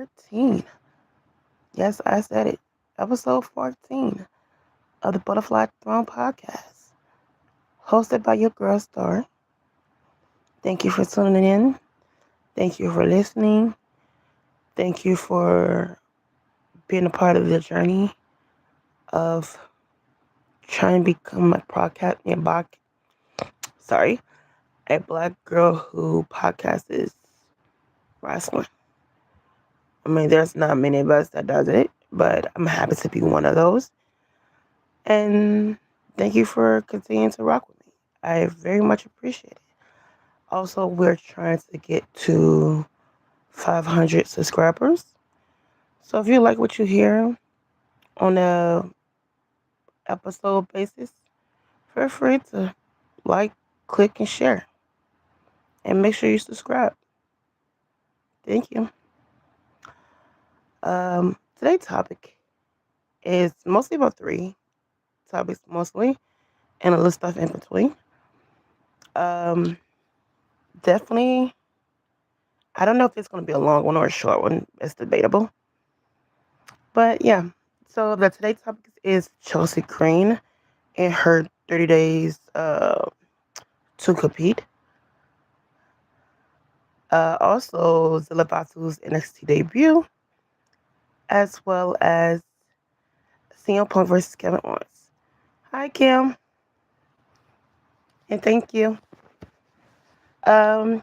14. Yes, I said it. Episode 14 of the Butterfly Throne podcast, hosted by your girl Star. Thank you for tuning in. Thank you for listening. Thank you for being a part of the journey of trying to become a black girl who podcasts wrestling. I mean, there's not many of us that does it, but I'm happy to be one of those. And thank you for continuing to rock with me. I very much appreciate it. Also, we're trying to get to 500 subscribers. So if you like what you hear on a episode basis, feel free to like, click, and share. And make sure you subscribe. Thank you. Today's topic is mostly about three topics, mostly, and a little stuff in between. Um, Definitely, I don't know if it's going to be a long one or a short one. It's debatable. But yeah, so today's topic is Chelsea Green and her 30 days to compete. Also, Zilla Fatu's NXT debut, as well as CM Punk versus Kevin Owens. Hi, Kim, and thank you. Um,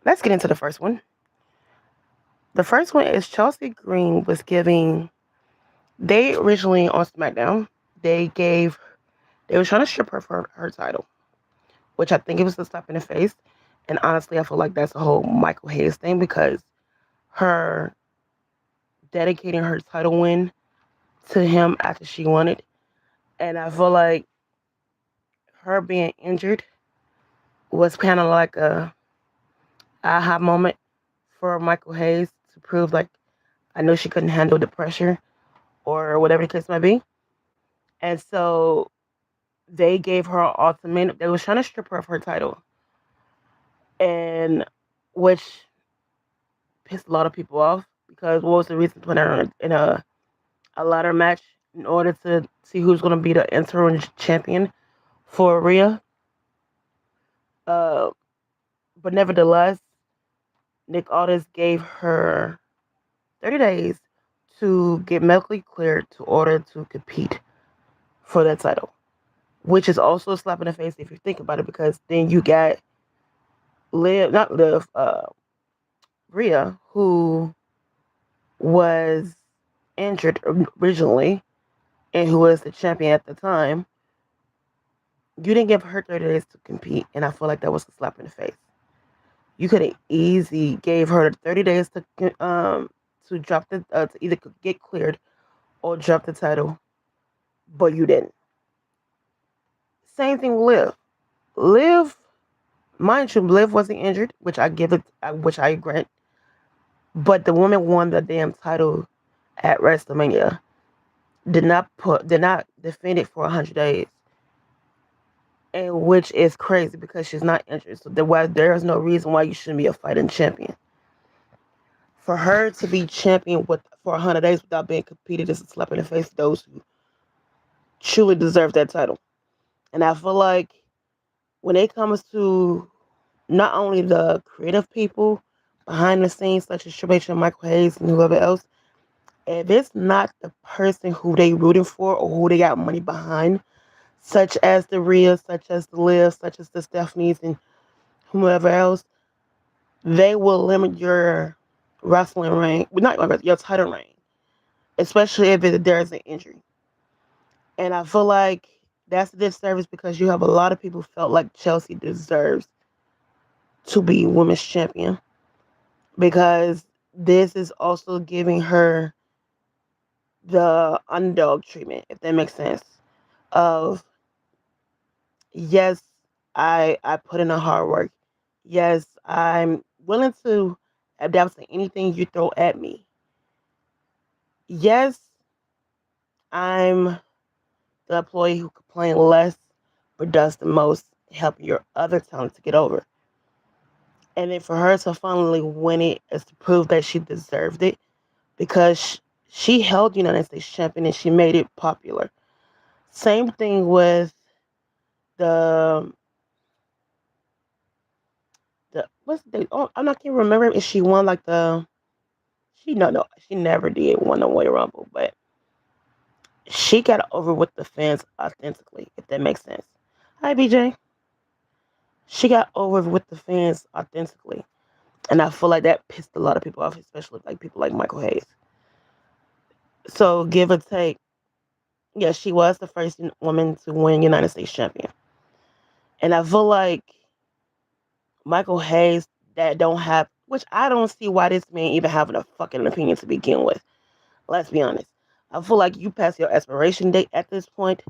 let's get into the first one. The first one is Chelsea Green was giving. They originally on SmackDown, they were trying to strip her for her title, which I think it was a slap in the face. And honestly, I feel like that's a whole Michael Hayes thing because her dedicating her title win to him after she won it. And I feel like her being injured was kind of like a aha moment for Michael Hayes to prove like I know she couldn't handle the pressure or whatever the case might be. And so they gave her an ultimatum. They was trying to strip her of her title, and which pissed a lot of people off because what was the reason to put her in a ladder match in order to see who's going to be the interim champion for Rhea? Uh, but nevertheless, Nick Aldis gave her 30 days to get medically cleared to order to compete for that title, which is also a slap in the face if you think about it, because then you got Rhea, who was injured originally and who was the champion at the time. You didn't give her 30 days to compete, and I feel like that was a slap in the face. You could have easily gave her 30 days to drop to either get cleared or drop the title, but you didn't. Same thing with Liv. Liv, mind you, Liv wasn't injured, which which I grant, but the woman won the damn title at WrestleMania. Did not defend it for 100 days, and which is crazy because she's not injured. So there is no reason why you shouldn't be a fighting champion. For her to be champion for 100 days without being competed is a slap in the face to those who truly deserve that title. And I feel like when it comes to not only the creative people behind the scenes, such as Triple H and Michael Hayes and whoever else, if it's not the person who they rooting for or who they got money behind, such as the Rhea, such as the Liv, such as the Stephanies and whoever else, they will limit your wrestling reign, not your title reign, especially if there's an injury. And I feel like that's a disservice because you have a lot of people felt like Chelsea deserves to be women's champion because this is also giving her the underdog treatment, if that makes sense. Of yes, I put in a hard work. Yes, I'm willing to adapt to anything you throw at me. Yes, I'm the employee who complains less but does the most, helping your other talent to get over. And then for her to finally win it is to prove that she deserved it because she held United States champion and she made it popular. Same thing with the what's the oh I'm not can remember if she won like the she no she never did win the Royal Rumble, but she got over with the fans authentically, if that makes sense. Hi BJ. She got over with the fans authentically. And I feel like that pissed a lot of people off, especially like people like Michael Hayes. So give or take, yeah, she was the first woman to win United States champion. And I feel like Michael Hayes that don't have, which I don't see why this man even having a fucking opinion to begin with. Let's be honest. I feel like you pass your expiration date at this point,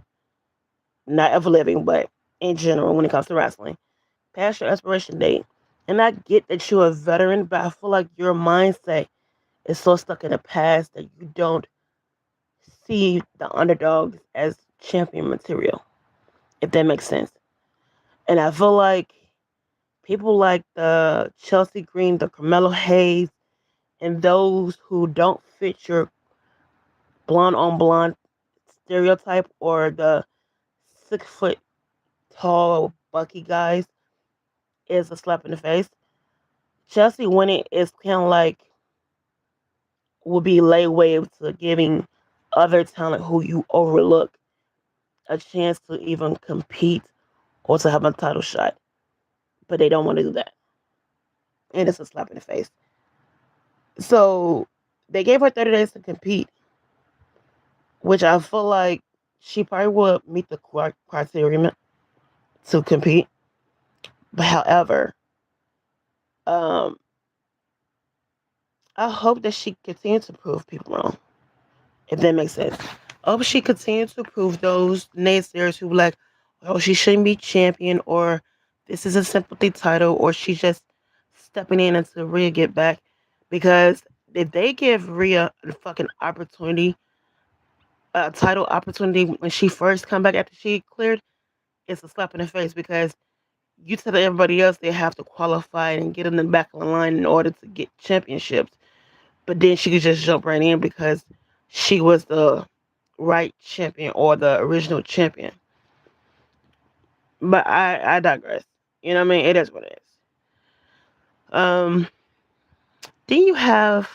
not ever living, but in general when it comes to wrestling. Pass your expiration date. And I get that you're a veteran, but I feel like your mindset is so stuck in the past that you don't see the underdogs as champion material, if that makes sense. And I feel like people like the Chelsea Green, the Carmelo Hayes, and those who don't fit your blonde on blonde stereotype or the 6 foot tall Bucky guys is a slap in the face. Chelsea winning is kind of like will be layaway to giving other talent who you overlook a chance to even compete or to have a title shot. But they don't want to do that. And it's a slap in the face. So they gave her 30 days to compete, which I feel like she probably would meet the criteria to compete. But however, um, I hope that she continues to prove people wrong, if that makes sense. I hope she continues to prove those naysayers who like, oh, she shouldn't be champion, or this is a sympathy title, or she's just stepping in until Rhea get back. Because if they give Rhea a fucking opportunity, a title opportunity when she first come back after she cleared, it's a slap in the face because you tell everybody else they have to qualify and get in the back of the line in order to get championships. But then she could just jump right in because she was the right champion or the original champion. But I digress. You know what I mean? It is what it is. Then you have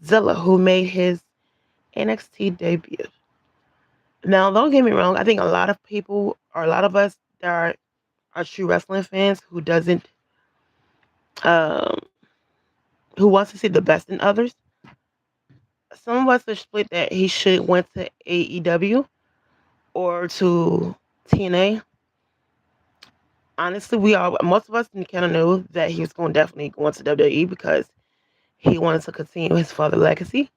Zilla who made his NXT debut. Now, don't get me wrong. I think a lot of people, or a lot of us that are true wrestling fans, um, who wants to see the best in others. Some of us are split that he should went to AEW or to TNA. Honestly, most of us kind of knew that he was going to definitely go into WWE because he wanted to continue his father's legacy.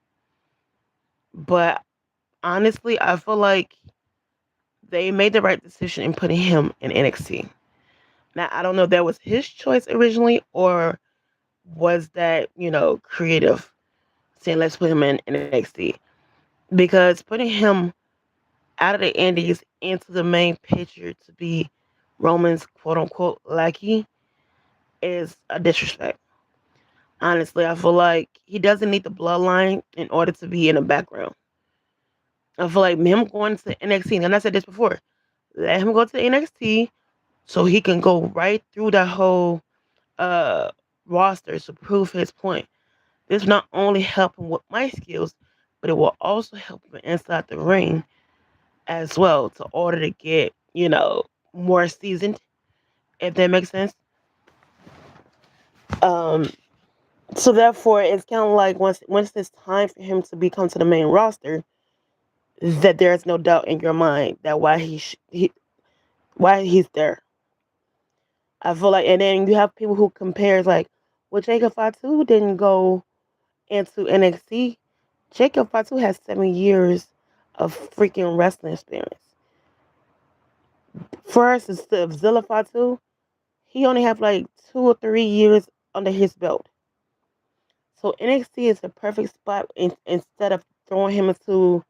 But honestly, I feel like they made the right decision in putting him in NXT. Now, I don't know if that was his choice originally or was that, creative saying let's put him in NXT. Because putting him out of the Indies into the main picture to be Roman's quote unquote lackey is a disrespect. Honestly, I feel like he doesn't need the bloodline in order to be in the background. I feel like him going to NXT, and I said this before, let him go to NXT so he can go right through that whole uh, roster to prove his point. This not only help him with my skills, but it will also help him inside the ring as well to order to get, more seasoned, if that makes sense. Um, so therefore, it's kind of like once it's time for him to become to the main roster, that there's no doubt in your mind that why he's there. I feel like, and then you have people who compares like, well, Jacob Fatu didn't go into NXT. Jacob Fatu has 7 years of freaking wrestling experience. First, instead of Zilla Fatu, he only have like 2 or 3 years under his belt. So NXT is the perfect spot instead of throwing him into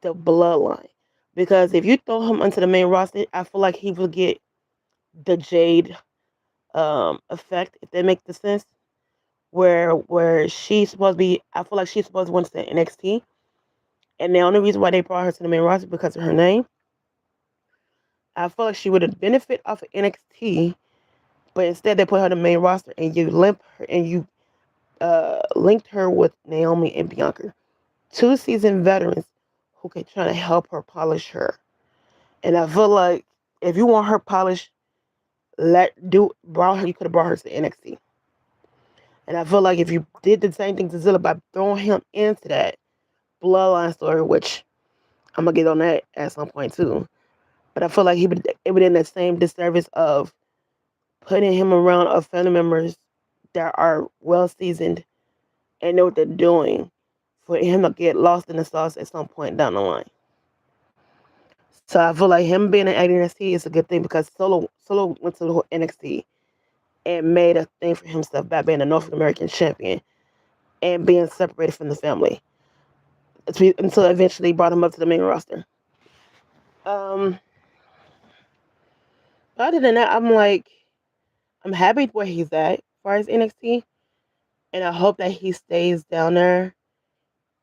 the bloodline. Because if you throw him into the main roster, I feel like he will get the Jade effect, if that makes the sense. Where she's supposed to be, I feel like she's supposed to win to NXT, and the only reason why they brought her to the main roster is because of her name. I feel like she would have benefit off of NXT, but instead they put her on the main roster, and you linked her with Naomi and Bianca, two seasoned veterans who can try to help her polish her. And I feel like if you want her polished, brought her. You could have brought her to NXT. And I feel like if you did the same thing to Zilla by throwing him into that bloodline story, which I'm gonna get on that at some point too, but I feel like it would end the same disservice of putting him around of family members that are well seasoned and know what they're doing, for him to get lost in the sauce at some point down the line. So I feel like him being in NXT is a good thing because Solo went to the NXT and made a thing for himself by being a North American champion and being separated from the family until eventually brought him up to the main roster. Um, Other than that, I'm happy where he's at as far as NXT, and I hope that he stays down there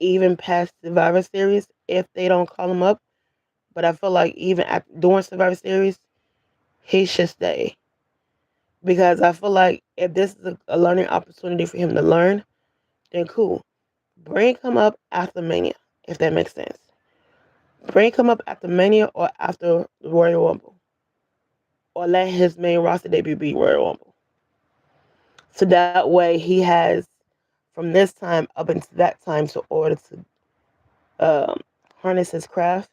even past Survivor Series if they don't call him up. But I feel like even during Survivor Series, he should stay because I feel like if this is a learning opportunity for him to learn, then cool. Bring him up after Mania, if that makes sense. Bring him up after Mania or after the Royal Rumble, or let his main roster debut be Royal Rumble. So that way he has from this time up until that time to order to harness his craft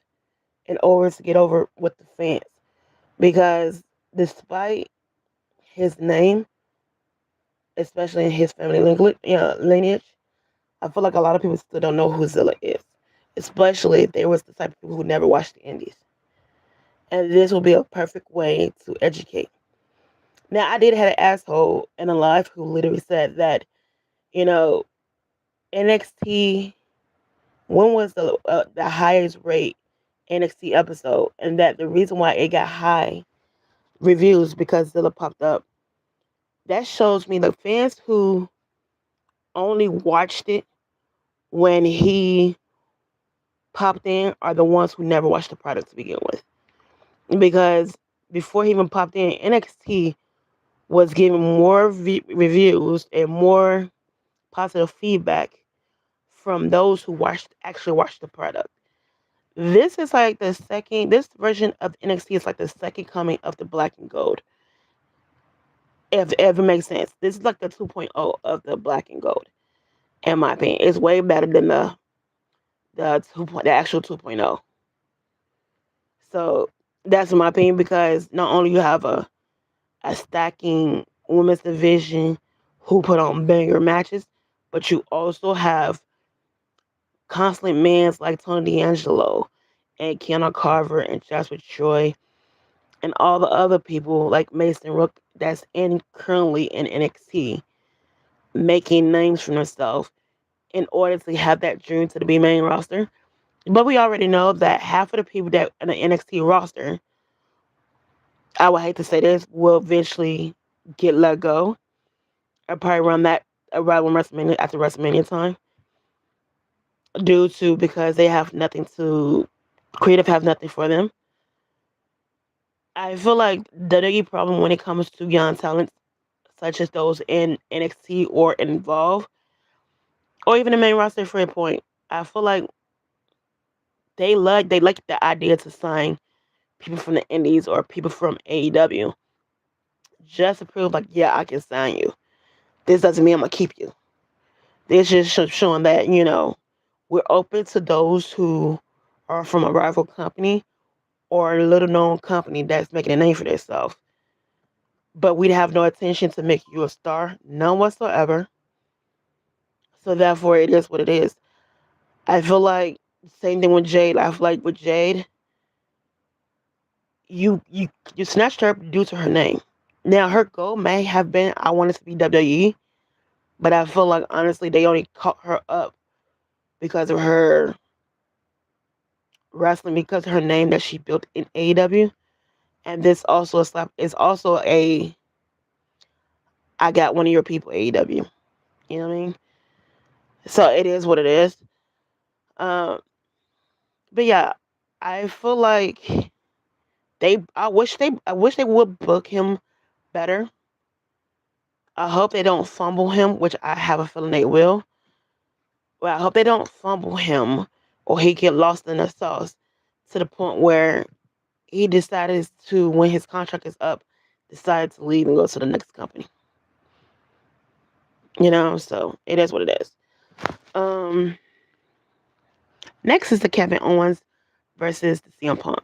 in order to get over with the fans. Because despite his name, especially in his family lineage, I feel like a lot of people still don't know who Zilla is. Especially if there was the type of people who never watched the Indies. And this will be a perfect way to educate. Now, I did have an asshole in a live who literally said that, you know, NXT, when was the highest rate NXT episode, and that the reason why it got high reviews because Zilla popped up. That shows me the fans who only watched it when he popped in are the ones who never watched the product to begin with. Because before he even popped in, NXT was giving more reviews and more positive feedback from those who actually watched the product. This is like the second. This version of NXT is like the second coming of the Black and Gold. If it ever makes sense, this is like the 2.0 of the Black and Gold. In my opinion, it's way better than the actual 2.0. So that's my opinion because not only you have a stacking women's division who put on banger matches, but you also have consummate men like Tony D'Angelo and Keanu Carver and Joshua Troy and all the other people like Mason Rook that's currently in NXT making names for themselves in order to have that dream to the main roster. But we already know that half of the people that in the NXT roster, I would hate to say this, will eventually get let go. Or probably around when WrestleMania after WrestleMania time, due to because they have nothing to creative have nothing for them. I feel like the big problem when it comes to young talents such as those in NXT or involved, or even the main roster for a point, I feel like they like the idea to sign people from the Indies or people from AEW just to prove like, yeah, I can sign you. This doesn't mean I'm gonna keep you. This just showing that we're open to those who are from a rival company or a little known company that's making a name for themselves. But we have no intention to make you a star, none whatsoever. So therefore, it is what it is. I feel like same thing with Jade. I feel like with Jade, you snatched her due to her name. Now her goal may have been I wanted to be WWE, but I feel like honestly they only caught her up because of her wrestling, because of her name that she built in AEW, and this also is also I got one of your people, AEW. You know what I mean? So it is what it is. Um, but yeah, I feel like I wish they would book him better. I hope they don't fumble him, which I have a feeling they will. Well, I hope they don't fumble him or he get lost in the sauce to the point where he decided to, when his contract is up, decide to leave and go to the next company. So it is what it is. Um, Next is the Kevin Owens versus the CM Punk.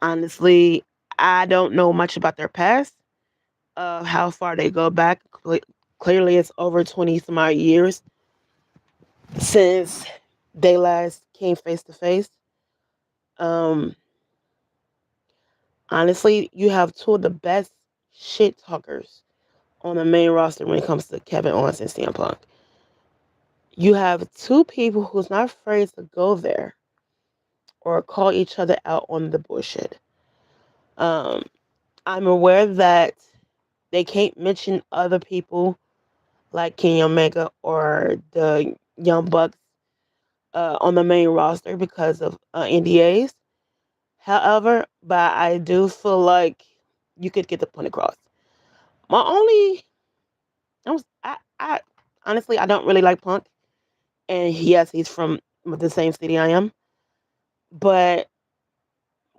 Honestly, I don't know much about their past, how far they go back. Clearly, it's over 20 some odd years since they last came face to face. Honestly, you have two of the best shit talkers on the main roster when it comes to Kevin Owens and CM Punk. You have two people who's not afraid to go there or call each other out on the bullshit. Um, I'm aware that they can't mention other people like Kenny Omega or the Young Bucks on the main roster because of NDAs. However, but I do feel like you could get the point across. My only, I honestly, I don't really like Punk, and yes, he's from the same city I am. But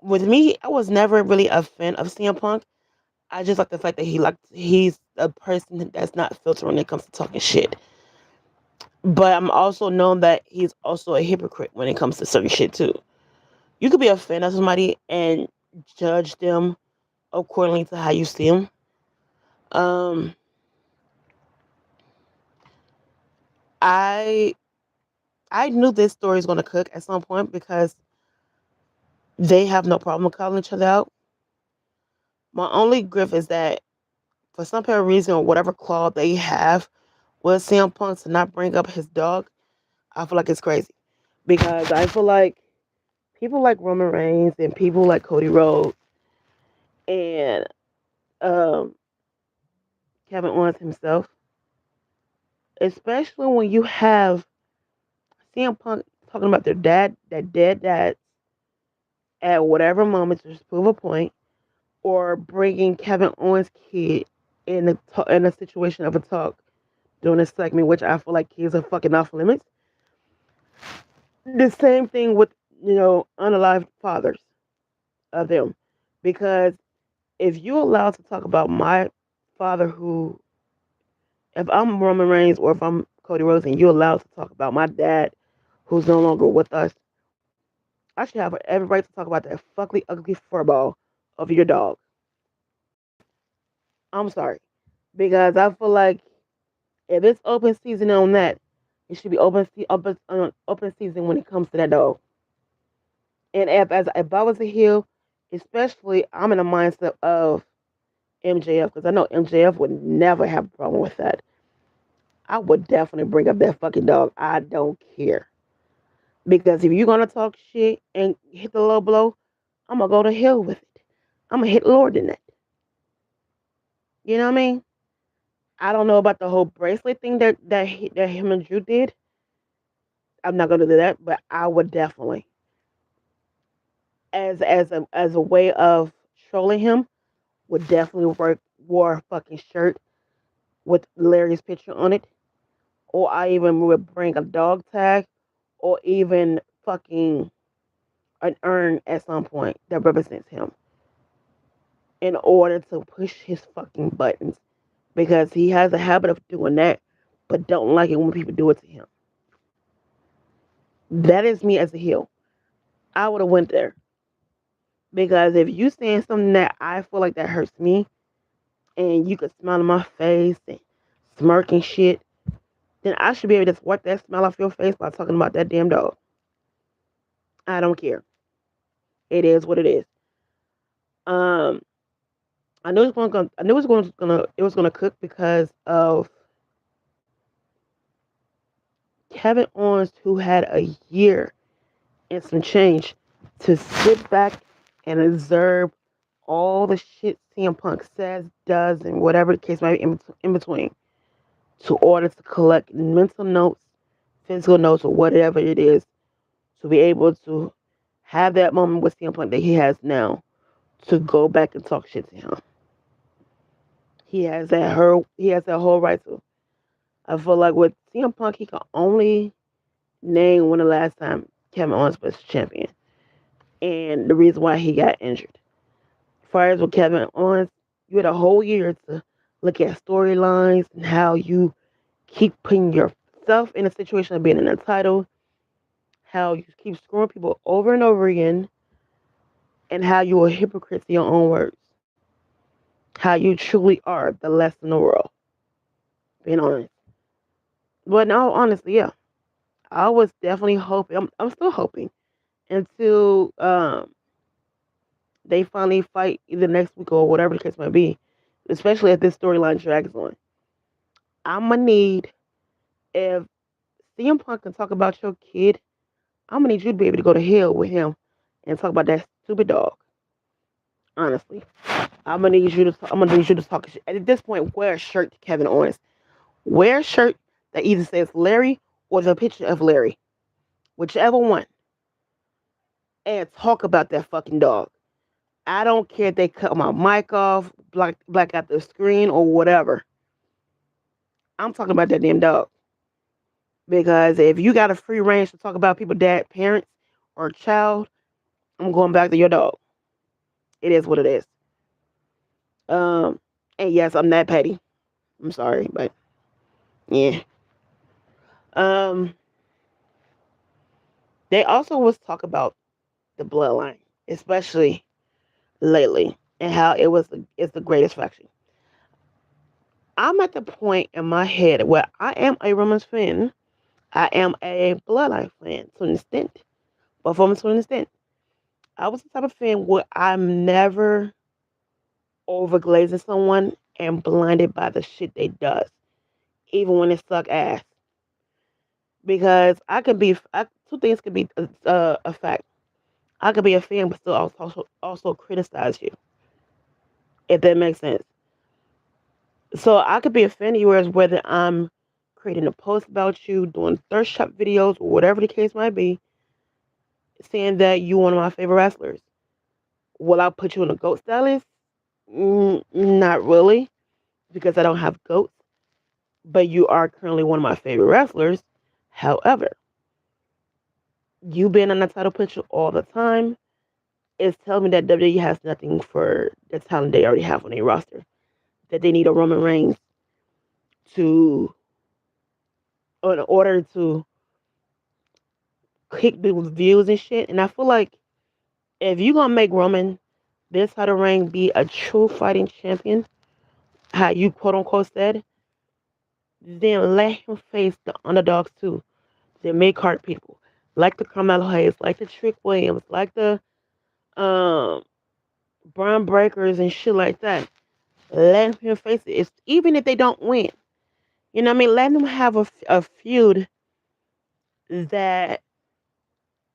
with me, I was never really a fan of CM Punk. I just like the fact that he's a person that's not filtered when it comes to talking shit. But I'm also known that he's also a hypocrite when it comes to certain shit too. You could be a fan of somebody and judge them accordingly to how you see them. Um, I I knew this story was gonna cook at some point because they have no problem calling each other out. My only grief is that for some apparent reason or whatever claw they have with CM Punk to not bring up his dog, I feel like it's crazy. Because I feel like people like Roman Reigns and people like Cody Rhodes and um, Kevin Owens himself, especially when you have CM Punk talking about their dad, that dead dad, at whatever moment to prove a point, or bringing Kevin Owens' kid in a situation of a talk during a segment, which I feel like kids are fucking off limits. The same thing with unalive fathers of them, because if you're allowed to talk about my father, who, if I'm Roman Reigns or if I'm Cody Rhodes, and you're allowed to talk about my dad, who's no longer with us, I should have every right to talk about that fuckly, ugly furball of your dog. I'm sorry, because I feel like if it's open season on that, it should be open season when it comes to that dog. And if I was a heel, especially I'm in the mindset of MJF, because I know MJF would never have a problem with that. I would definitely bring up that fucking dog. I don't care. Because if you're gonna talk shit and hit the low blow, I'm gonna go to hell with it. I'm gonna hit Lord in that. You know what I mean? I don't know about the whole bracelet thing that him and Drew did. I'm not gonna do that, but I would definitely, as a way of trolling him, would definitely wore a fucking shirt with Larry's picture on it, or I even would bring a dog tag, or even fucking an urn at some point that represents him, in order to push his fucking buttons, because he has a habit of doing that, but don't like it when people do it to him. That is me as a heel. I would have went there, because if you saying something that I feel like that hurts me, and you could smile in my face and smirk and shit, then I should be able to wipe that smile off your face by talking about that damn dog. I don't care. It is what it is. Um, I knew it was going. I knew it was gonna cook because of Kevin Owens, who had a year and some change to sit back and observe all the shit CM Punk says, does, and whatever the case might be in between, to order to collect mental notes, physical notes, or whatever it is, to be able to have that moment with CM Punk that he has now, to go back and talk shit to him. He has that whole right to. I feel like with CM Punk, he can only name when the last time Kevin Owens was champion and the reason why he got injured. As far as with Kevin Owens, you had a whole year to look at storylines and how you keep putting yourself in a situation of being in a title, how you keep screwing people over and over again, and how you are a hypocrite to your own words. How you truly are the less in the world, being honest. But no, honestly, yeah. I was definitely hoping, I'm still hoping, until they finally fight either next week or whatever the case might be, especially if this storyline drags on. I'm going to need, if CM Punk can talk about your kid, I'm going to need you to be able to go to hell with him and talk about that stupid dog. Honestly. I'm gonna need you to talk shit. At this point, wear a shirt to Kevin Owens. Wear a shirt that either says Larry or the picture of Larry. Whichever one. And talk about that fucking dog. I don't care if they cut my mic off, black out the screen, or whatever. I'm talking about that damn dog. Because if you got a free range to talk about people, dad, parents, or child, I'm going back to your dog. It is what it is. Um, and yes, I'm that petty. I'm sorry, but yeah. Um, they also was talk about the bloodline, especially lately, and how it's the greatest faction. I'm at the point in my head where I am a Romans fan. I am a bloodline fan to an extent, but from to an extent, I was the type of fan where I'm never overglazing someone and blinded by the shit they does, even when it suck ass. Because two things could be a fact. I could be a fan, but still also criticize you, if that makes sense. So I could be a fan of yours, whether I'm creating a post about you, doing thirst shop videos, or whatever the case might be, saying that you're one of my favorite wrestlers. Will I put you on a GOAT status? Not really, because I don't have GOATs, but you are currently one of my favorite wrestlers. However, you being on the title picture all the time is telling me that WWE has nothing for the talent they already have on their roster. That they need a Roman Reigns to, in order to kick people's views and shit. And I feel like if you gonna make Roman this title reign be a true fighting champion, how you quote unquote said, then let him face the underdogs too, the mid card people, like the Carmelo Hayes, like the Trick Williams, like the um Braun Breakers and shit like that. Let him face it. Even if they don't win, you know what I mean. Let them have a feud that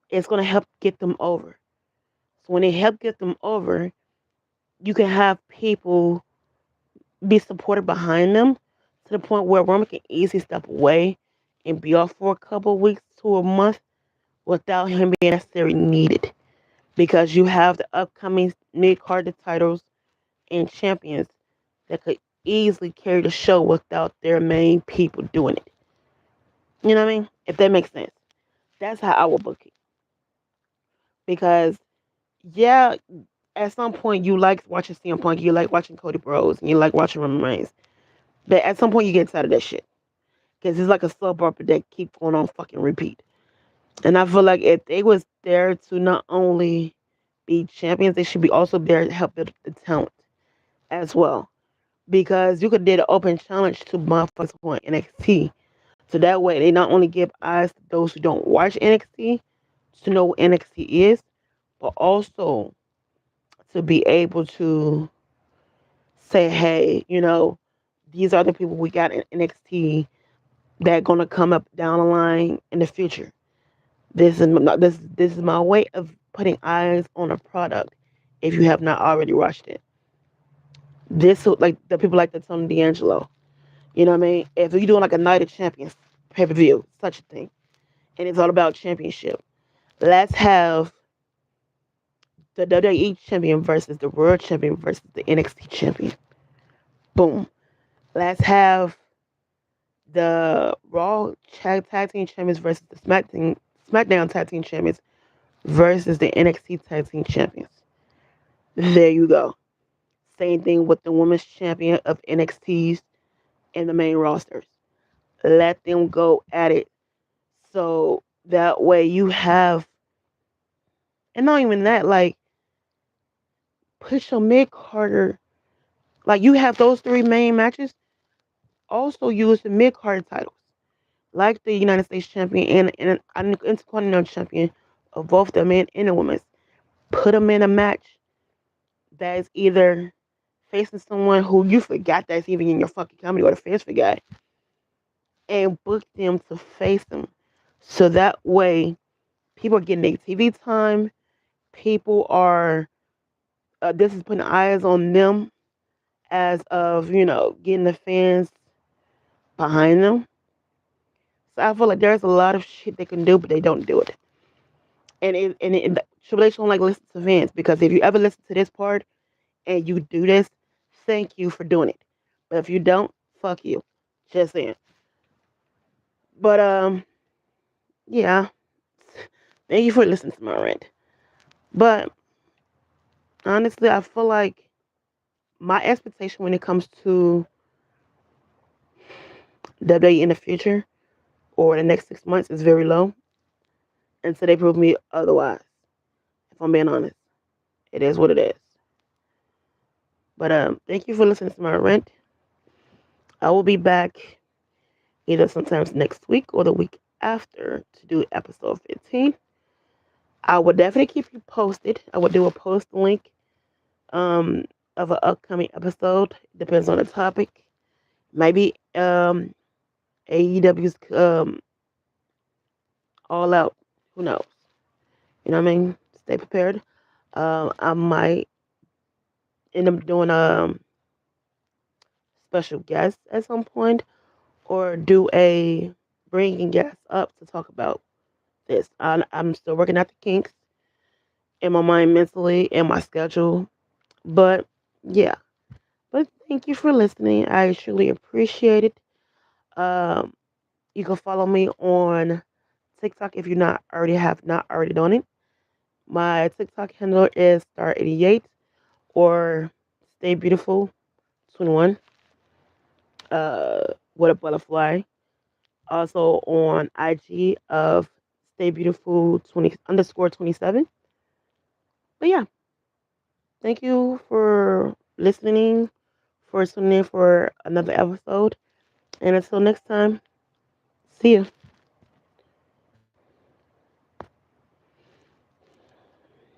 is gonna help get them over. So when they help get them over, you can have people be supported behind them to the point where Roman can easily step away and be off for a couple of weeks to a month without him being necessarily needed. Because you have the upcoming mid card titles and champions that could easily carry the show without their main people doing it. You know what I mean? If that makes sense. That's how I will book it. Because yeah, at some point you like watching CM Punk, you like watching Cody Rhodes, and you like watching Roman Reigns. But at some point you get tired of that shit. Because it's like a soap opera that keeps going on fucking repeat. And I feel like if they was there to not only be champions, they should be also there to help build the talent as well. Because you could did an open challenge to motherfuckers who on NXT. So that way they not only give eyes to those who don't watch NXT to know what NXT is, but also to be able to say, hey, these are the people we got in NXT that gonna come up down the line in the future. This is my way of putting eyes on a product if you have not already watched it. This like the people like the Tony D'Angelo. You know what I mean? If you're doing like a Night of Champions pay per view, such a thing, and it's all about championship, let's have the WWE champion versus the world champion versus the NXT champion. Boom. Let's have the Raw tag team champions versus the SmackDown tag team champions versus the NXT tag team champions. There you go. Same thing with the women's champion of NXT's and the main rosters. Let them go at it. So that way you have, and not even that, like, push your mid Carter. Like, you have those three main matches. Also use the mid card titles, like the United States champion and an intercontinental champion of both the men and the women. Put them in a match that is either facing someone who you forgot that's even in your fucking company or the fans forgot, and book them to face them. So that way, people are getting their TV time. People are, this is putting eyes on them as of, getting the fans behind them. So I feel like there's a lot of shit they can do, but they don't do it. Triple H don't like listen to fans because if you ever listen to this part and you do this, thank you for doing it. But if you don't, fuck you. Just saying. But yeah. Thank you for listening to my rant. But honestly, I feel like my expectation when it comes to WWE in the future or the next 6 months is very low. Until they prove me otherwise. If I'm being honest. It is what it is. But thank you for listening to my rant. I will be back either sometimes next week or the week after to do episode 15. I will definitely keep you posted. I will do a post link of an upcoming episode. Depends on the topic. Maybe AEW's all out. Who knows? You know what I mean? Stay prepared. I might end up doing a special guest at some point or do a bringing guests up to talk about this. I'm still working out the kinks in my mind mentally and my schedule. But yeah. But thank you for listening. I truly appreciate it. Um, you can follow me on TikTok if you not already done it. My TikTok handle is star88 or stay beautiful 21 with a butterfly. Also on IG of stay beautiful 20 underscore 27. But yeah, thank you for listening, for tuning in for another episode. And until next time, see you.